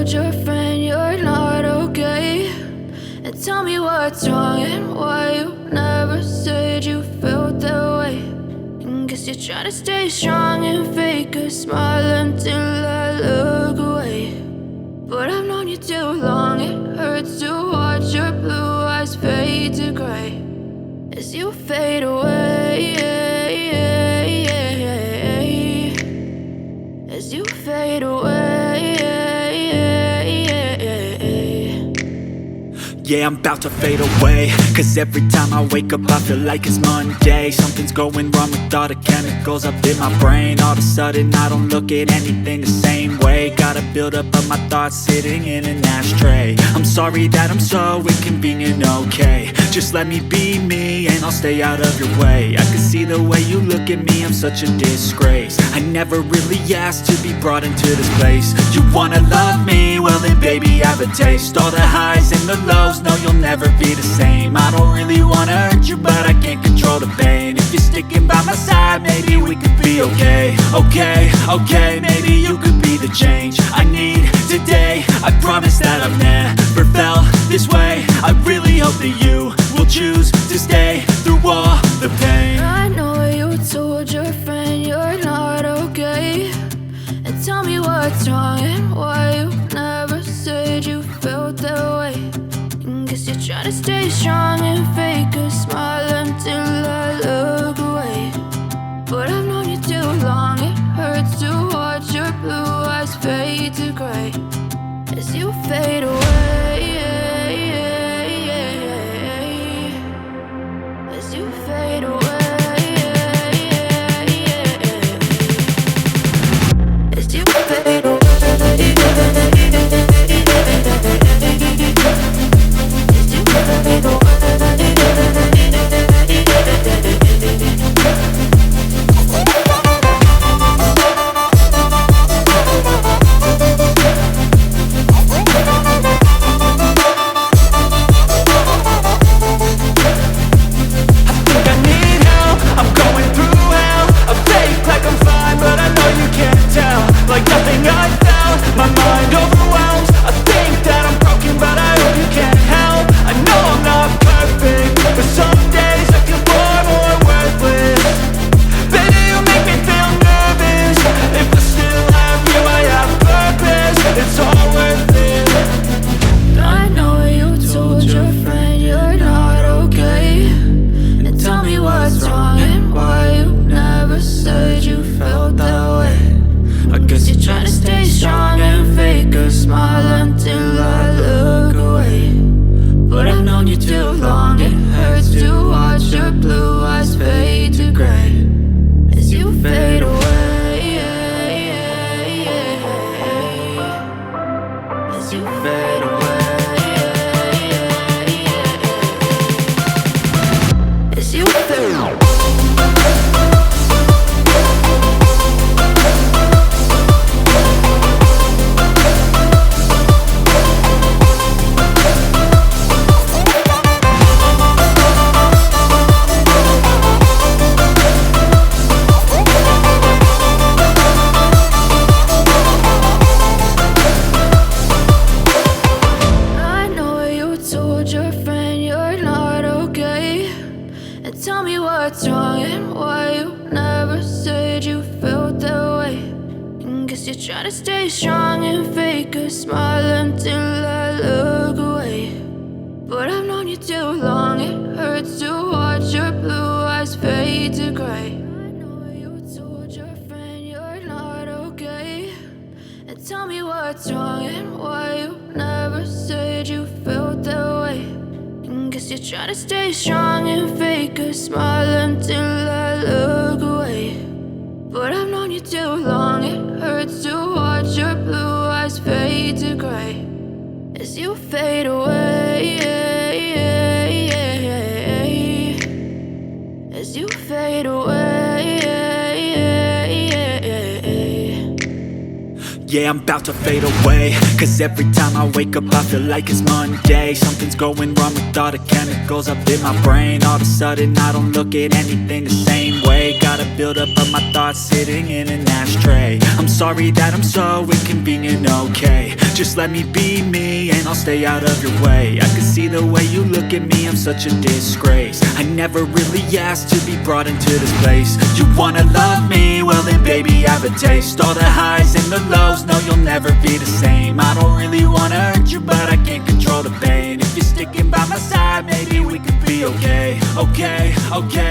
told your friend you're not okay? And tell me what's wrong and why you never said you felt that way. And guess you're trying to stay strong and fake a smile until I look away. But I've known you too long, it hurts to watch your blue eyes fade to gray as you fade away, as you fade away. Yeah, I'm about to fade away, cause every time I wake up I feel like it's Monday. Something's going wrong with all the chemicals up in my brain. All of a sudden I don't look at anything the same way. Gotta build up of my thoughts sitting in an ashtray. I'm sorry that I'm so inconvenient, okay? Just let me be me and I'll stay out of your way. I can see the way you look at me, I'm such a disgrace. I never really asked to be brought into this place. You wanna love me? Well then baby have a taste. All the highs and the lows, no, you'll never be the same. I don't really wanna hurt you, but I can't control the pain. If you're sticking by my side, maybe we could be okay. Okay, maybe you could be the change I need today. I promise that I've never felt this way. I really hope that you will choose to stay through all the pain. I know you told your friend you're not okay. And tell me what's wrong and why you never said you felt that way. Guess you're trying to stay strong and fake a smile until I look away. But I've known you too long, it hurts to watch your blue eyes fade to gray as you fade away, as you fade away, as you fade away. Yeah, I'm about to fade away, cause every time I wake up I feel like it's Monday. Something's going wrong with all the chemicals up in my brain. All of a sudden I don't look at anything the same way. Gotta build up of my thoughts sitting in an ashtray. I'm sorry that I'm so inconvenient, okay? Just let me be me and I'll stay out of your way. I can see the way you look at me, I'm such a disgrace. I never really asked to be brought into this place. You wanna love me? Well then baby have a taste. All the highs and the lows, no you'll never be the same. I don't really wanna hurt you but I can't control the pain. If you're sticking by my side maybe we could be okay. Okay, okay.